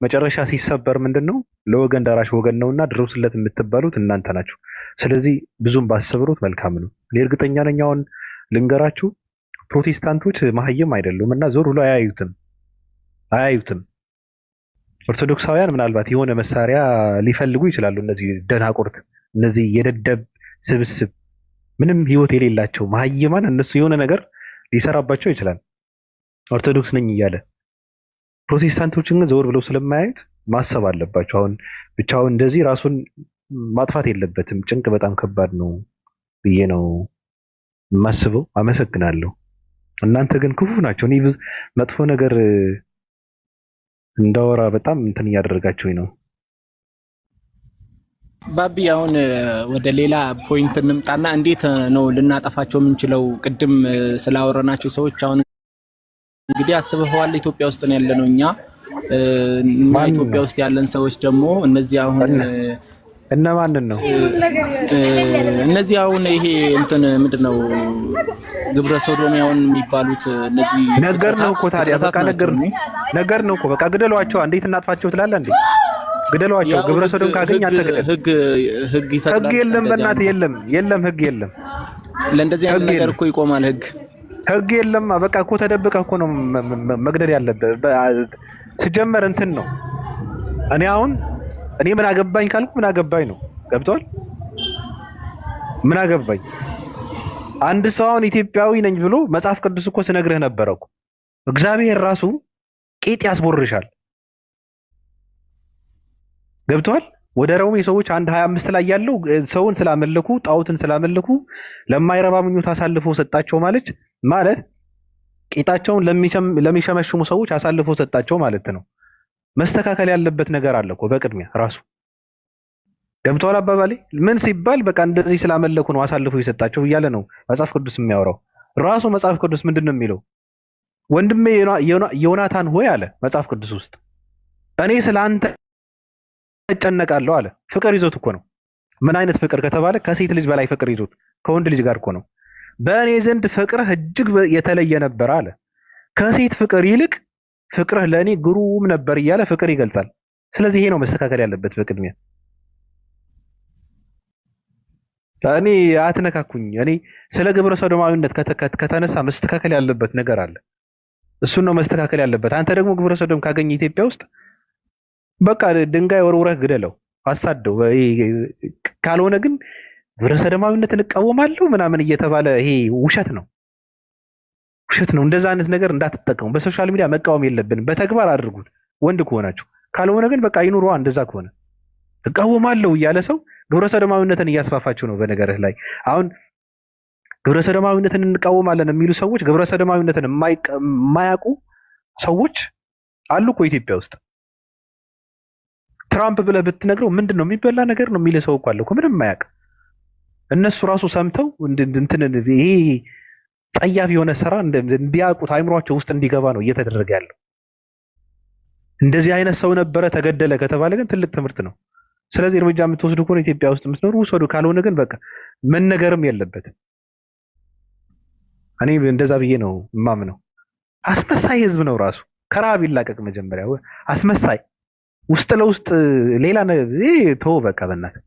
Speaker 1: መጨረሻ ሲሰበር ምንድነው ለወገን ደራሽ ወገን ነውና ድረሱለት የምትባሉት እናንተ ናችሁ። ስለዚህ ብዙም ባሰብሩት መልካም ነው። እኔ እርግጠኛ ነኝ አሁን ልንገራችሁ ፕሮቴስታንቶች መሀይም አይደሉም እና ዞር ብሎ አያዩትም። ኦርቶዶክሳውያን ምናልባት የሆነ መሳሪያ ሊፈልጉ ይችላሉ። እነዚህ ደናቁርት፣ እነዚህ የደደብ ስብስብ ምንም ህይወት የሌላቸው መሀይማን እነሱ የሆነ ነገር ሊሰራባቸው ይችላል ኦርቶዶክስ ነኝ እያለ። ፕሮቴስታንቶችን ግን ዘወር ብለው ስለማያዩት ማሰብ አለባቸው። አሁን ብቻውን እንደዚህ ራሱን ማጥፋት የለበትም። ጭንቅ በጣም ከባድ ነው ብዬ ነው የማስበው። አመሰግናለሁ። እናንተ ግን ክፉ ናቸው። እኔ መጥፎ ነገር እንዳወራ በጣም እንትን እያደረጋችሁኝ ነው።
Speaker 3: ባቢ አሁን ወደ ሌላ ፖይንት እንምጣና እንዴት ነው ልናጠፋቸው የምንችለው? ቅድም ስላወራናቸው ሰዎች አሁን እንግዲህ አስበዋል። ኢትዮጵያ ውስጥ ነው ያለነው እኛ ኢትዮጵያ ውስጥ ያለን ሰዎች ደግሞ እነዚህ አሁን
Speaker 1: እነማንን ነው
Speaker 3: እነዚህ አሁን ይሄ እንትን ምንድነው ግብረ ሶዶሚያውን የሚባሉት እነዚህ
Speaker 1: ነገር ነው እኮ ታዲያ በቃ ነገር ነው እኮ በቃ ግደሏቸው። እንዴት እናጥፋቸው ትላለህ እንዴ? ግደሏቸው። ግብረ ሶዶም ካገኘ አትግደል።
Speaker 3: ህግ ይፈቅዳል።
Speaker 1: ህግ የለም በእናትህ የለም ህግ የለም።
Speaker 3: ለእንደዚህ አይነት ነገር እኮ ይቆማል ህግ
Speaker 1: የለም። በቃ እኮ ተደብቀህ እኮ ነው መግደል ያለብህ። ሲጀመር እንትን ነው እኔ ምን አገባኝ ካልኩ ምን አገባኝ ነው። ገብቷል? ምን አገባኝ። አንድ ሰው አሁን ኢትዮጵያዊ ነኝ ብሎ መጽሐፍ ቅዱስ እኮ ስነግርህ ነበረ እኮ እግዚአብሔር ራሱ ቂጥ ያስቦርሻል። ገብቷል? ወደ ሮሜ ሰዎች 1:25 ላይ ያለው ሰውን ስላመለኩ ጣዖትን ስላመለኩ ለማይረባ ምኞት አሳልፎ ሰጣቸው ማለት ቂጣቸውን ለሚሸመሽሙ ሰዎች አሳልፎ ሰጣቸው ማለት ነው። መስተካከል ያለበት ነገር አለ እኮ በቅድሚያ ራሱ ገብቶሃል አባባሌ? ምን ሲባል በቃ እንደዚህ ስላመለኩ ነው አሳልፎ የሰጣቸው እያለ ነው መጽሐፍ ቅዱስ የሚያወራው። ራሱ መጽሐፍ ቅዱስ ምንድን ነው የሚለው? ወንድሜ ዮናታን ሆይ አለ መጽሐፍ ቅዱስ ውስጥ እኔ ስለ አንተ እጨነቃለሁ አለ። ፍቅር ይዞት እኮ ነው። ምን አይነት ፍቅር ከተባለ ከሴት ልጅ በላይ ፍቅር ይዞት ከወንድ ልጅ ጋር እኮ ነው። በእኔ ዘንድ ፍቅርህ እጅግ የተለየ ነበር አለ። ከሴት ፍቅር ይልቅ ፍቅርህ ለእኔ ግሩም ነበር እያለ ፍቅር ይገልጻል። ስለዚህ ይሄ ነው መስተካከል ያለበት በቅድሚያ። እኔ አትነካኩኝ። እኔ ስለ ግብረ ሰዶማዊነት ከተነሳ መስተካከል ያለበት ነገር አለ። እሱን ነው መስተካከል ያለበት። አንተ ደግሞ ግብረ ሰዶም ካገኘ ኢትዮጵያ ውስጥ በቃ ድንጋይ ወርውረህ ግደለው፣ አሳደው። ካልሆነ ግን ግብረ ሰዶማዊነትን እቃወማለሁ ምናምን እየተባለ ይሄ ውሸት ነው፣ ውሸት ነው። እንደዛ አይነት ነገር እንዳትጠቀሙ። በሶሻል ሚዲያ መቃወም የለብንም። በተግባር አድርጉት ወንድ ከሆናችሁ። ካልሆነ ግን በቃ ይኑሯ። እንደዛ ከሆነ እቃወማለሁ እያለ ሰው ግብረ ሰዶማዊነትን እያስፋፋችሁ ነው። በነገርህ ላይ አሁን ግብረ ሰዶማዊነትን እንቃወማለን የሚሉ ሰዎች ግብረ ሰዶማዊነትን የማያውቁ ሰዎች አሉ እኮ ኢትዮጵያ ውስጥ። ትራምፕ ብለህ ብትነግረው ምንድን ነው የሚበላ ነገር ነው የሚል ሰው እኮ አለ እኮ ምንም የማያውቅ። እነሱ ራሱ ሰምተው እንትን ይሄ ጸያፍ የሆነ ስራ እንዲያውቁት አይምሯቸው ውስጥ እንዲገባ ነው እየተደረገ ያለው። እንደዚህ አይነት ሰው ነበረ ተገደለ ከተባለ ግን ትልቅ ትምህርት ነው። ስለዚህ እርምጃ የምትወስዱ ከሆነ ኢትዮጵያ ውስጥ የምትኖሩ ውሰዱ። ካልሆነ ግን በቃ መነገርም የለበትም። እኔ እንደዛ ብዬ ነው የማምነው። አስመሳይ ህዝብ ነው ራሱ። ከረሃብ ይላቀቅ መጀመሪያ። አስመሳይ ውስጥ ለውስጥ ሌላ ተው በቃ በእናትህ።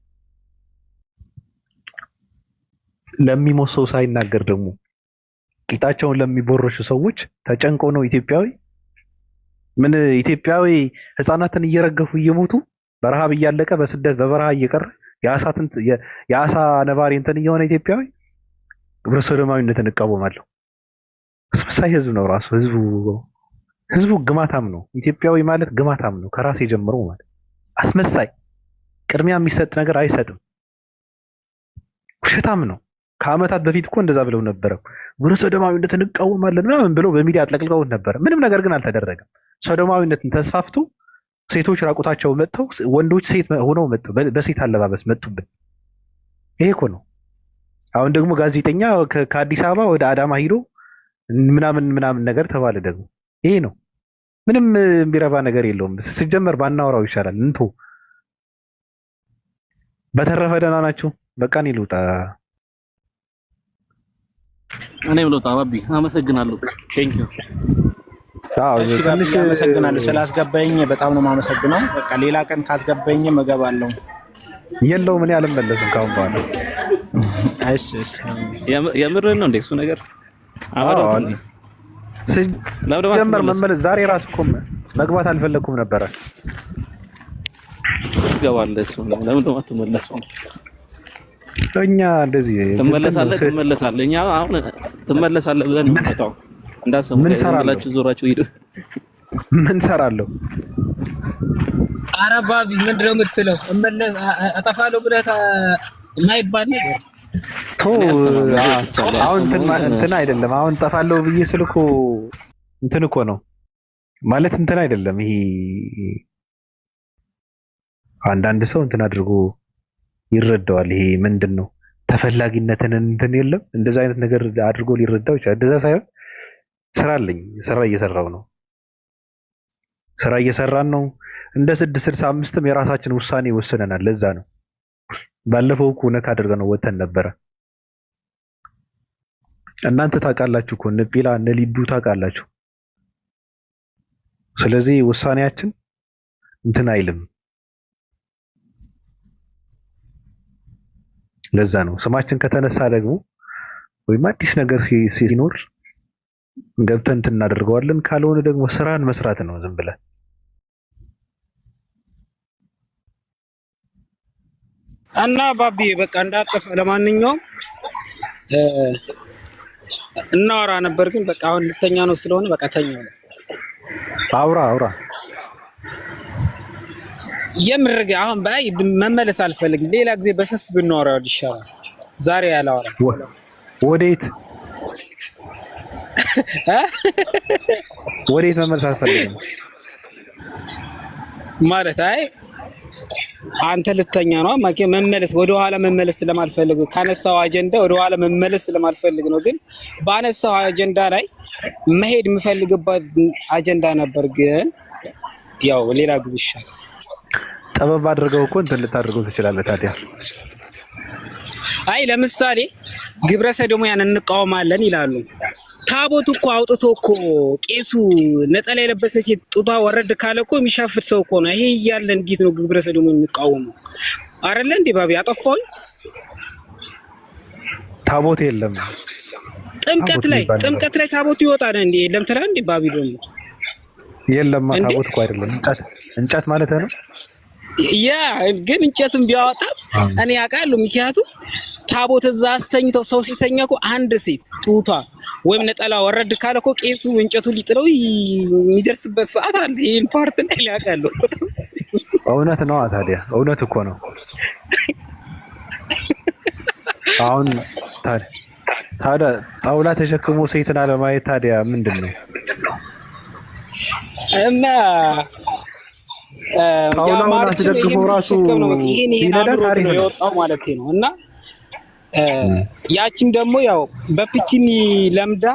Speaker 1: ለሚሞት ሰው ሳይናገር ደግሞ ቂጣቸውን ለሚቦርሹ ሰዎች ተጨንቆ ነው ኢትዮጵያዊ። ምን ኢትዮጵያዊ ህፃናትን እየረገፉ እየሞቱ በረሃብ እያለቀ በስደት በበረሃ እየቀረ የአሳ ነባሪ እንትን እየሆነ ኢትዮጵያዊ ግብረ ሰዶማዊነትን እቃወማለሁ። አስመሳይ ህዝብ ነው ራሱ። ህዝቡ ግማታም ነው። ኢትዮጵያዊ ማለት ግማታም ነው ከራሴ ጀምሮ ማለት አስመሳይ፣ ቅድሚያ የሚሰጥ ነገር አይሰጥም፣ ውሸታም ነው። ከአመታት በፊት እኮ እንደዛ ብለው ነበረ። ግብረ ሰዶማዊነትን እንቃወማለን ምናምን ብለው በሚዲያ አጥለቅልቀውት ነበር። ምንም ነገር ግን አልተደረገም። ሰዶማዊነትን ተስፋፍቶ ሴቶች ራቁታቸው መጥተው ወንዶች ሴት ሆነው መጡ፣ በሴት አለባበስ መጡብን። ይሄ እኮ ነው። አሁን ደግሞ ጋዜጠኛ ከአዲስ አበባ ወደ አዳማ ሂዶ ምናምን ነገር ተባለ። ደግሞ ይሄ ነው። ምንም የሚረባ ነገር የለውም። ሲጀመር ባናወራው ይሻላል። እንቶ በተረፈ ደህና ናችሁ? በቃ እኔ ልውጣ።
Speaker 2: እኔም ልውጣ። ባቢ አመሰግናለሁ። ቴንክ ዩ።
Speaker 3: እሺ ባቢ አመሰግናለሁ ስላስገባኝ። በጣም ነው የማመሰግነው። በቃ ሌላ ቀን ካስገባኝ እገባለሁ።
Speaker 1: የለውም እኔ አልመለስም ካሁን በኋላ።
Speaker 3: እሺ እሺ።
Speaker 2: የምርህን ነው እንደ እሱ ነገር አባዳው
Speaker 1: ጀመር መመለስ። ዛሬ ራስ እኮ መግባት አልፈለኩም ነበረ።
Speaker 2: ገባለህ። እሱ ለምን ነው አትመለሰው?
Speaker 1: እኛ እንደዚህ
Speaker 2: ትመለሳለህ። እኛ አሁን ትመለሳለህ ብለን ነው የምንመጣው። እንዳሰሙ ከላችሁ ዞራችሁ ሂዱ።
Speaker 1: ምን ሰራለሁ?
Speaker 4: ኧረ ባቢ ምንድን ነው የምትለው? እጠፋለሁ ብለህ የማይባል ነገር
Speaker 1: አሁን እንትን አይደለም። አሁን ጠፋለሁ ብዬ ስልኮ እንትን እኮ ነው ማለት እንትን አይደለም። ይሄ አንዳንድ ሰው እንትን አድርጎ ይረዳዋል። ይሄ ምንድን ነው ተፈላጊነትን እንትን የለም እንደዛ አይነት ነገር አድርጎ ሊረዳው ይችላል። እንደዛ ሳይሆን ስራ አለኝ። ስራ እየሰራው ነው። ስራ እየሰራን ነው። እንደ 665ም የራሳችን ውሳኔ ወስነናል። ለዛ ነው ባለፈው እኮ ነካ አድርገን ነው ወተን ነበረ። እናንተ ታውቃላችሁ እኮ እነ ጲላ እነ ሊዱ ታውቃላችሁ። ስለዚህ ውሳኔያችን እንትን አይልም። ለዛ ነው ስማችን ከተነሳ ደግሞ ወይም አዲስ ነገር ሲኖር ገብተን እንትን እናደርገዋለን። ካልሆነ ደግሞ ስራን መስራት ነው ዝም ብለን።
Speaker 4: እና ባቢ በቃ እንዳጠፋ ለማንኛውም እናወራ ነበር፣ ግን በቃ አሁን ልተኛ ነው ስለሆነ በቃ ተኛው።
Speaker 1: አውራ
Speaker 4: የምርግ አሁን ባይ መመለስ አልፈልግም። ሌላ ጊዜ በሰፍ ብናወራ ይሻላል። ዛሬ ያላወራ
Speaker 1: ወዴት መመለስ አልፈልግም
Speaker 4: ማለት አይ አንተ ልተኛ ነው መመለስ ወደኋላ መመለስ ስለማልፈልግ ካነሳው አጀንዳ ወደኋላ መመለስ ስለማልፈልግ ነው። ግን ባነሳው አጀንዳ ላይ መሄድ የምፈልግበት አጀንዳ ነበር። ግን ያው ሌላ ጊዜ ይሻላል።
Speaker 1: ጠበብ አድርገው እኮ እንትን ልታደርገው ትችላለህ ታዲያ።
Speaker 4: አይ ለምሳሌ ግብረ ሰዶማውያን እንቃወማለን ይላሉ። ታቦት እኮ አውጥቶ እኮ ቄሱ ነጠላ የለበሰ ሴት ጡቷ ወረድ ካለ እኮ የሚሻፍር ሰው እኮ ነው። ይሄ እያለ እንዴት ነው ግብረ ሰዶም የሚቃወመው? አይደለ እንዴ ባቢ? አጠፋው።
Speaker 1: ታቦት የለም
Speaker 4: ጥምቀት ላይ ታቦት ይወጣል እንዴ? የለም ትላለህ እንዴ ባቢ? ደግሞ
Speaker 1: የለም ታቦት እኮ አይደለም እንጨት ማለት ነው።
Speaker 4: ያ ግን እንጨትም ቢያወጣ እኔ አውቃለሁ። ምክንያቱም ታቦት እዛ አስተኝተው ሰው ሲተኛ እኮ አንድ ሴት ጡቷ ወይም ነጠላ ወረድ ካለ እኮ ቄሱ እንጨቱ ሊጥለው የሚደርስበት ሰዓት አለ። ይሄን ፓርት ላይ ያውቃለሁ።
Speaker 1: እውነት ነው ታዲያ፣ እውነት እኮ ነው። አሁን ታዲያ ጣውላ ተሸክሞ ሴትን አለማየት ታዲያ ምንድን ነው?
Speaker 4: እና
Speaker 1: ጣውላውን አስደግፎ ራሱ
Speaker 4: ይሄን አብሮት ነው የወጣው ማለት ነው። እና ያቺም ደግሞ ያው በፒኪኒ ለምዳ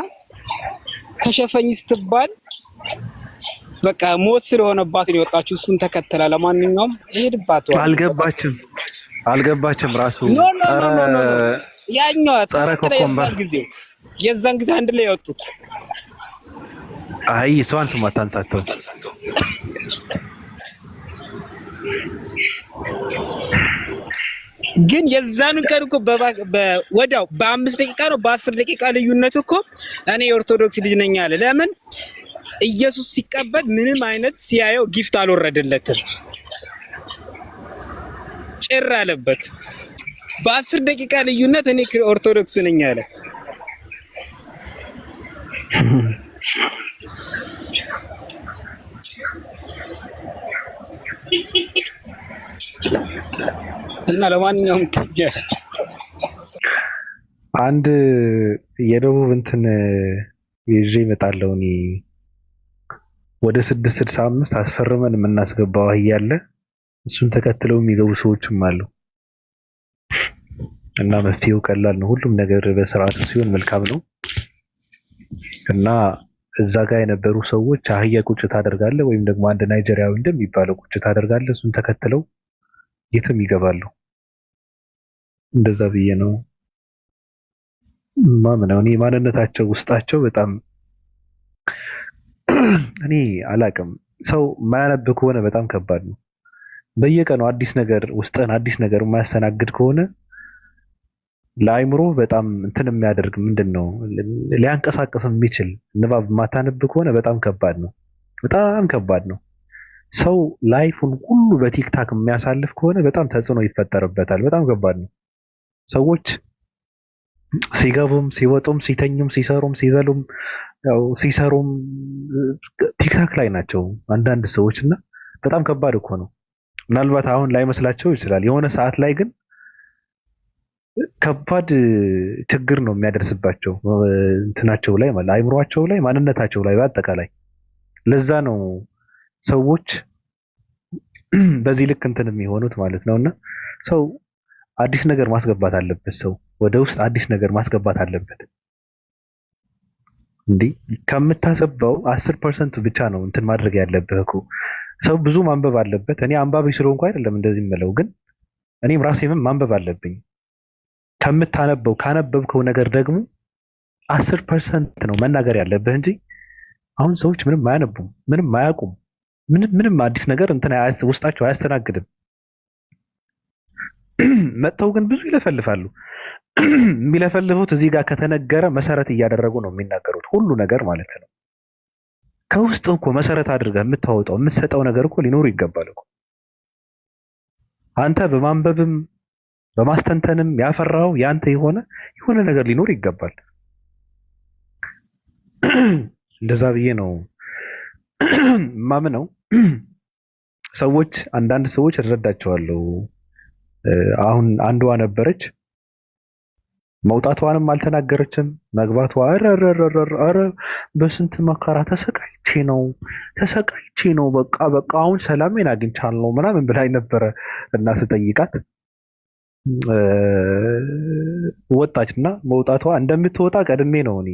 Speaker 4: ተሸፈኝ ስትባል በቃ ሞት ስለሆነባት ነው የወጣችው። እሱን ተከተላ ለማንኛውም እሄድባት
Speaker 1: አልገባችም ራሱ
Speaker 4: ያኛው የዛን ጊዜ አንድ ላይ ያወጡት።
Speaker 1: አይ እሷን ስም አታንሳተው።
Speaker 4: ግን የዛኑን ቀን እኮ ወዲያው በ5 ደቂቃ ነው በ10 ደቂቃ ልዩነት እኮ እኔ የኦርቶዶክስ ልጅ ነኝ አለ። ለምን ኢየሱስ ሲቀበል ምንም አይነት ሲያየው ጊፍት አልወረደለትም፣ ጭር አለበት። በ10 ደቂቃ ልዩነት እኔ ኦርቶዶክስ ነኝ አለ። እና ለማንኛውም
Speaker 1: አንድ የደቡብ እንትን ይዤ እመጣለሁ እኔ ወደ 665 አስፈርመን የምናስገባው እያለ እሱን ተከትለው የሚገቡ ሰዎችም አሉ። እና መፍትሄው ቀላል ነው። ሁሉም ነገር በስርዓቱ ሲሆን መልካም ነው። እና እዛ ጋር የነበሩ ሰዎች አህያ ቁጭ ታደርጋለህ ወይም ደግሞ አንድ ናይጄሪያዊ እንደሚባለው ቁጭ ታደርጋለህ፣ እሱን ተከትለው የትም ይገባሉ። እንደዛ ብዬ ነው ማምነው። እኔ ማንነታቸው ውስጣቸው በጣም እኔ አላቅም። ሰው ማያነብ ከሆነ በጣም ከባድ ነው። በየቀኑ አዲስ ነገር ውስጥን አዲስ ነገር የማያስተናግድ ከሆነ ለአይምሮ በጣም እንትን የሚያደርግ ምንድነው ሊያንቀሳቀስ የሚችል ንባብ ማታነብ ከሆነ በጣም ከባድ ነው። በጣም ከባድ ነው። ሰው ላይፉን ሁሉ በቲክታክ የሚያሳልፍ ከሆነ በጣም ተጽዕኖ ይፈጠርበታል። በጣም ከባድ ነው። ሰዎች ሲገቡም ሲወጡም ሲተኙም ሲሰሩም ሲበሉም ያው ሲሰሩም ቲክታክ ላይ ናቸው አንዳንድ ሰዎች እና በጣም ከባድ እኮ ነው። ምናልባት አሁን ላይ መስላቸው ይችላል። የሆነ ሰዓት ላይ ግን ከባድ ችግር ነው የሚያደርስባቸው እንትናቸው ላይ ማለት አይምሯቸው ላይ ማንነታቸው ላይ በአጠቃላይ። ለዛ ነው ሰዎች በዚህ ልክ እንትን የሚሆኑት ማለት ነውና ሰው አዲስ ነገር ማስገባት አለበት። ሰው ወደ ውስጥ አዲስ ነገር ማስገባት አለበት። እንዴ ከምታሰባው 10% ብቻ ነው እንትን ማድረግ ያለብህ እኮ። ሰው ብዙ ማንበብ አለበት። እኔ አንባቢ ስለሆንኩ አይደለም እንደዚህ የምለው፣ ግን እኔም ራሴም ማንበብ አለብኝ። ከምታነበው ካነበብከው ነገር ደግሞ 10% ነው መናገር ያለብህ እንጂ አሁን ሰዎች ምንም አያነቡም፣ ምንም አያውቁም፣ ምንም አዲስ ነገር እንትን ውስጣቸው አያስተናግድም። መጥተው ግን ብዙ ይለፈልፋሉ። የሚለፈልፉት እዚህ ጋር ከተነገረ መሰረት እያደረጉ ነው የሚናገሩት ሁሉ ነገር ማለት ነው። ከውስጥ እኮ መሰረት አድርገህ የምታወጣው የምትሰጠው ነገር እኮ ሊኖር ይገባል እኮ። አንተ በማንበብም በማስተንተንም ያፈራው ያንተ የሆነ ነገር ሊኖር ይገባል። እንደዛ ብዬ ነው ማምነው። ሰዎች አንዳንድ ሰዎች እረዳቸዋለሁ። አሁን አንዷ ነበረች መውጣቷንም አልተናገረችም። መግባቷ ኧረ በስንት መከራ ተሰቃይቼ ነው በቃ አሁን ሰላሜን አግኝቻለሁ ምናምን ብላኝ ነበረ እና ስጠይቃት ወጣችና መውጣቷ እንደምትወጣ ቀድሜ ነው እኔ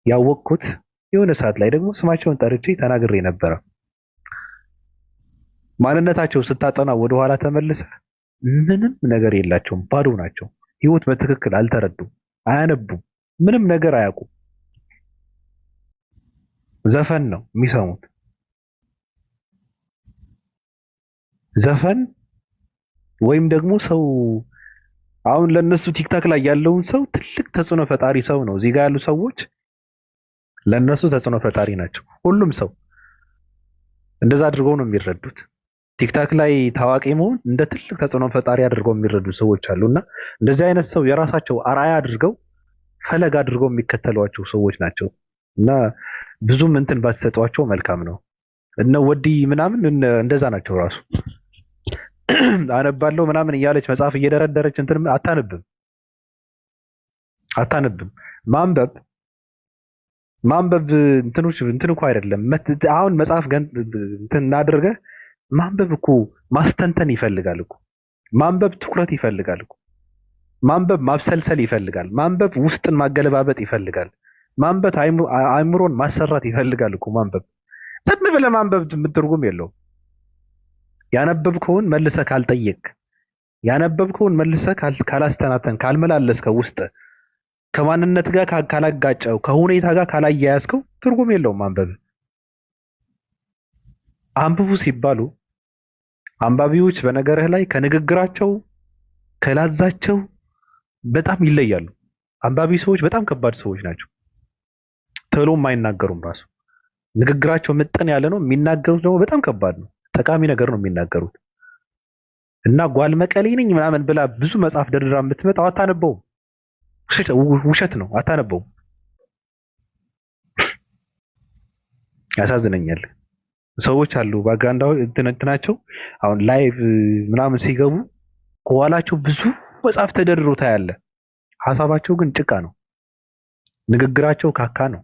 Speaker 1: ያወቅኩት። የሆነ ሰዓት ላይ ደግሞ ስማቸውን ጠርቼ ተናግሬ ነበረ። ማንነታቸው ስታጠና ወደኋላ ተመልሰ ምንም ነገር የላቸውም፣ ባዶ ናቸው። ህይወት በትክክል አልተረዱም፣ አያነቡም፣ ምንም ነገር አያውቁም። ዘፈን ነው የሚሰሙት። ዘፈን ወይም ደግሞ ሰው አሁን ለነሱ ቲክታክ ላይ ያለውን ሰው ትልቅ ተጽዕኖ ፈጣሪ ሰው ነው። እዚህ ጋር ያሉ ሰዎች ለነሱ ተጽዕኖ ፈጣሪ ናቸው። ሁሉም ሰው እንደዛ አድርገው ነው የሚረዱት። ቲክታክ ላይ ታዋቂ መሆን እንደ ትልቅ ተጽዕኖ ፈጣሪ አድርገው የሚረዱ ሰዎች አሉና እንደዚህ አይነት ሰው የራሳቸው አርአያ አድርገው ፈለግ አድርገው የሚከተሏቸው ሰዎች ናቸው። እና ብዙም እንትን ባትሰጧቸው መልካም ነው። እነ ወዲ ምናምን እንደዛ ናቸው። ራሱ አነባለሁ ምናምን እያለች መጽሐፍ እየደረደረች እንትን አታነብም። ማንበብ እንትን እኮ አይደለም። አሁን መጽሐፍ እንትን እናድርገህ ማንበብ እኮ ማስተንተን ይፈልጋል እኮ። ማንበብ ትኩረት ይፈልጋል እኮ። ማንበብ ማብሰልሰል ይፈልጋል። ማንበብ ውስጥን ማገለባበጥ ይፈልጋል። ማንበብ አእምሮን ማሰራት ይፈልጋል እኮ። ማንበብ ዝም ብለህ ማንበብ ትርጉም የለውም። ያነበብከውን መልሰህ ካልጠየቅ፣ ያነበብከውን መልሰህ ካላስተናተን፣ ካልመላለስከው፣ ውስጥ ከማንነት ጋር ካላጋጨው፣ ከሁኔታ ጋር ካላያያዝከው ትርጉም የለውም ማንበብ። አንብቡ ሲባሉ አንባቢዎች በነገርህ ላይ ከንግግራቸው ከላዛቸው በጣም ይለያሉ። አንባቢ ሰዎች በጣም ከባድ ሰዎች ናቸው። ቶሎም አይናገሩም። ራሱ ንግግራቸው ምጥን ያለ ነው። የሚናገሩት ደግሞ በጣም ከባድ ነው። ጠቃሚ ነገር ነው የሚናገሩት። እና ጓል መቀሌ ነኝ ምናምን ብላ ብዙ መጽሐፍ ደርድራ የምትመጣው አታነበውም። ውሸት ነው። አታነበውም። ያሳዝነኛል። ሰዎች አሉ ባክግራውንዳው እንትናቸው አሁን ላይቭ ምናምን ሲገቡ ከኋላቸው ብዙ መጽሐፍ ተደርድሮ ታያለ። ሐሳባቸው ግን ጭቃ ነው። ንግግራቸው ካካ ነው።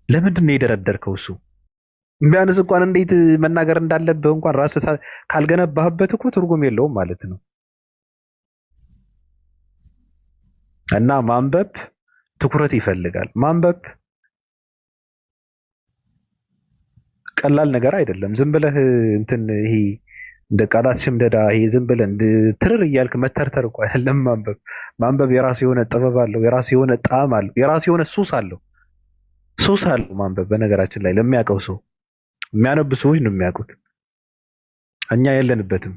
Speaker 1: ለምንድን ነው የደረደርከው? እሱ ቢያንስ እንኳን እንዴት መናገር እንዳለብህ እንኳን ራስህ ካልገነባህበት እኮ ትርጉም የለውም ማለት ነው። እና ማንበብ ትኩረት ይፈልጋል። ማንበብ ቀላል ነገር አይደለም። ዝም ብለህ እንትን ይሄ እንደ ቃላት ሽምደዳ ይሄ ዝም ብለህ ትርር እያልክ መተርተር እኮ አይደለም ማንበብ። ማንበብ የራሱ የሆነ ጥበብ አለው፣ የራሱ የሆነ ጣዕም አለው፣ የራሱ የሆነ ሱስ አለው። ማንበብ በነገራችን ላይ ለሚያውቀው ሰው፣ የሚያነብ ሰዎች ነው የሚያውቁት። እኛ የለንበትም።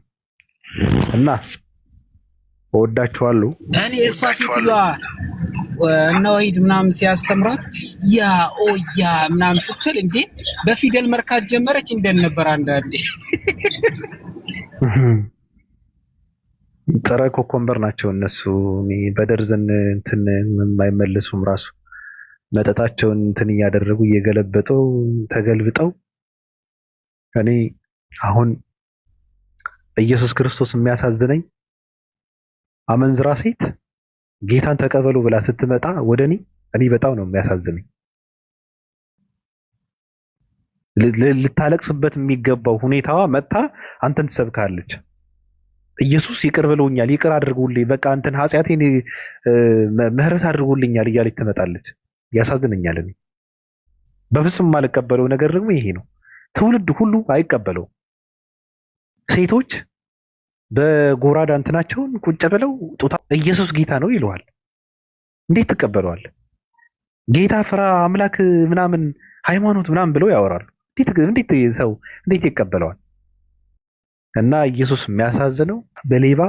Speaker 1: እና እወዳችኋለሁ።
Speaker 4: እኔ እሷ ሴትዮዋ እነ ወሂድ ምናምን ሲያስተምሯት ያ ምናምን ስትል እንዴ በፊደል መርካት ጀመረች እንደነበር አንዳንዴ
Speaker 1: ጥረ ኮኮምበር ናቸው እነሱ። በደርዘን እንትን የማይመልሱም ራሱ መጠጣቸውን እንትን እያደረጉ እየገለበጠው ተገልብጠው። እኔ አሁን ኢየሱስ ክርስቶስ የሚያሳዝነኝ አመንዝራ ሴት ጌታን ተቀበሉ ብላ ስትመጣ ወደ እኔ በጣም ነው የሚያሳዝነኝ። ልታለቅስበት የሚገባው ሁኔታዋ መጣ አንተን ትሰብካለች። ኢየሱስ ይቅር ብለውኛል፣ ይቅር አድርጉልኝ፣ በቃ አንተን ኃጢአቴን ምህረት አድርጉልኛል እያለች ትመጣለች። ያሳዝነኛል። እኔ በፍጹም የማልቀበለው ነገር ደግሞ ይሄ ነው። ትውልድ ሁሉ አይቀበለው። ሴቶች በጎራዳ እንትናቸውን ቁጭ ብለው ጡታ ኢየሱስ ጌታ ነው ይለዋል። እንዴት ትቀበለዋል? ጌታ ፍራ አምላክ ምናምን ሃይማኖት ምናምን ብለው ያወራሉ። እንዴት ይቀበለዋል? እና ኢየሱስ የሚያሳዝነው በሌባ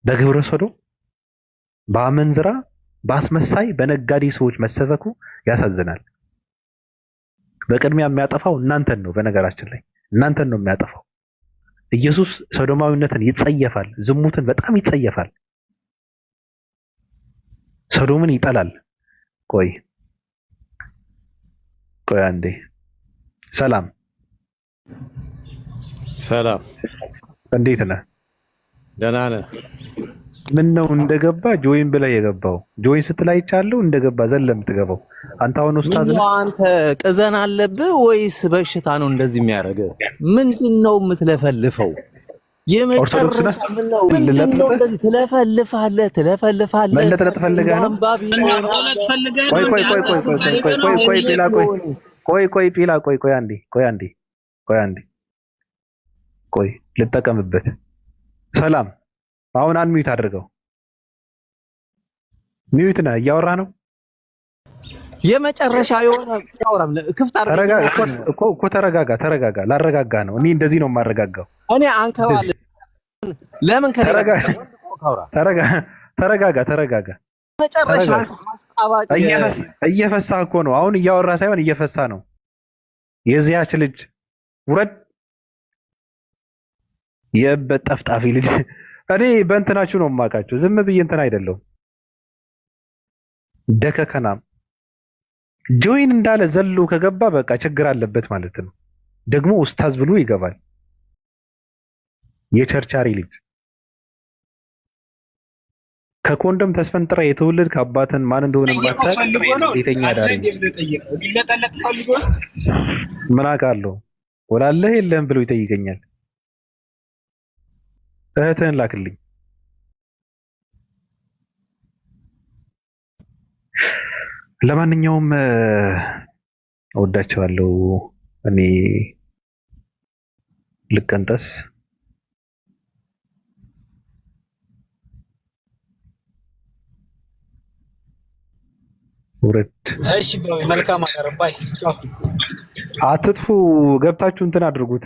Speaker 1: በግብረ ሰዶም በአመንዝራ በአስመሳይ በነጋዴ ሰዎች መሰበኩ ያሳዝናል። በቅድሚያ የሚያጠፋው እናንተን ነው። በነገራችን ላይ እናንተን ነው የሚያጠፋው። ኢየሱስ ሶዶማዊነትን ይጸየፋል፣ ዝሙትን በጣም ይጸየፋል፣ ሶዶምን ይጠላል። ቆይ አንዴ። ሰላም፣
Speaker 6: እንዴት ነህ?
Speaker 1: ደህና ነህ? ምን ነው እንደገባ ጆይን ብለህ የገባው? ጆይን ስትል አይቻለሁ እንደገባ ዘለም የምትገባው አንተ። አሁን ኡስታዝ
Speaker 6: ነው አንተ ቅዘን አለብህ ወይስ በሽታ ነው እንደዚህ የሚያደርገው? ምንድነው የምትለፈልፈው? የመጨረሻ ምን ነው ምንድነው እንደዚህ ትለፈልፋለህ?
Speaker 1: መለጥለጥ ፈልገህ ነው? ቆይ ልጠቀምበት። ሰላም አሁን አንሚዩት አድርገው። ሚዩት ነህ እያወራ ነው።
Speaker 6: የመጨረሻ የሆነ ያወራም ክፍት አድርገህ
Speaker 1: እኮ ተረጋጋ። ላረጋጋ ነው። እኔ እንደዚህ ነው የማረጋጋው።
Speaker 6: እኔ አንከባለ ለምን
Speaker 1: ተረጋጋ።
Speaker 6: መጨረሻ
Speaker 1: እየፈሳ እኮ ነው። አሁን እያወራ ሳይሆን እየፈሳ ነው። የዚያች ልጅ ውረድ። የእበት ጠፍጣፊ ልጅ። እኔ በእንትናችሁ ነው የማውቃችሁ። ዝም ብዬ እንትን አይደለሁም። ደከከናም ጆይን እንዳለ ዘሎ ከገባ በቃ ችግር አለበት ማለት ነው። ደግሞ ኡስታዝ ብሎ ይገባል። የቸርቻሪ ልጅ ከኮንዶም ተስፈንጥራ የተወለድክ አባትን ማን እንደሆነ ማታውቅ ቤተኛ ዳሪ ምን አውቃለሁ። ወላለህ የለህም ብሎ ይጠይቀኛል። እህትህን ላክልኝ። ለማንኛውም እወዳቸዋለሁ። እኔ ልቀንጠስ። ውረድ።
Speaker 4: እሺ መልካም አቀርባይ
Speaker 1: አትጥፉ። ገብታችሁ እንትን አድርጉት።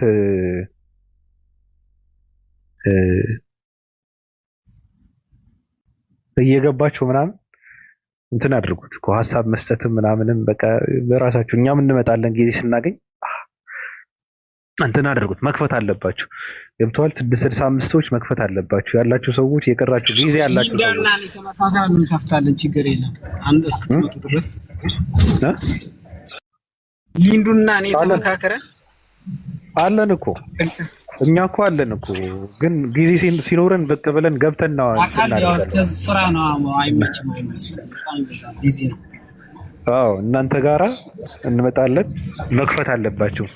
Speaker 1: እየገባችሁ ምናምን እንትን አድርጉት እኮ ሐሳብ መስጠትም ምናምንም በቃ በራሳችሁ እኛም እንመጣለን ጊዜ ስናገኝ እንትን አድርጉት። መክፈት አለባችሁ። ገብተዋል። 665ዎች መክፈት አለባችሁ። ያላችሁ ሰዎች የቀራችሁ ጊዜ ያላችሁ ሰዎች
Speaker 4: ሊንዳና ተመካከራ ምን ከፍታለን፣ ችግር የለም። አንድ እስክትመጡ ድረስ ሊንዱና እኔ ተመካከረ
Speaker 1: አለን እኮ እኛ እኮ አለን እኮ። ግን ጊዜ ሲኖረን ብቅ ብለን ገብተን ነው
Speaker 4: ስራ ነው። አይመችም አይመስልም። በጣም ይበዛል። ቢዚ ነው።
Speaker 1: አዎ እናንተ ጋራ እንመጣለን። መክፈት አለባችሁ።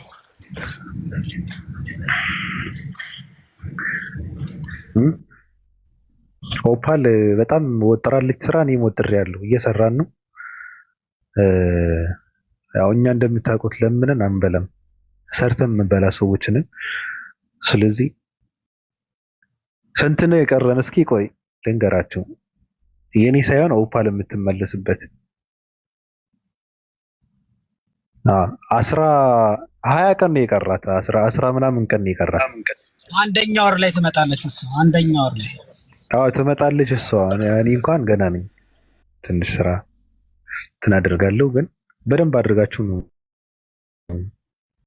Speaker 1: ኦፓል በጣም ወጥራለች ስራ። እኔም ወጥሬያለሁ። እየሰራን ነው። ያው እኛ እንደምታውቁት ለምንን አንበላም፣ ሰርተን የምንበላ ሰዎች ነን። ስለዚህ ስንት ነው የቀረን? እስኪ ቆይ ልንገራችሁ። የኔ ሳይሆን ኦፓል የምትመለስበት 20 ቀን ነው የቀራት። 10 ምናምን ቀን ነው የቀራት።
Speaker 4: አንደኛ ወር ላይ ትመጣለች እሷ። አንደኛ ወር ላይ
Speaker 1: ትመጣለች እሷ። እኔ እንኳን ገና ነኝ። ትንሽ ስራ እንትን አደርጋለሁ። ግን በደንብ አድርጋችሁ ነው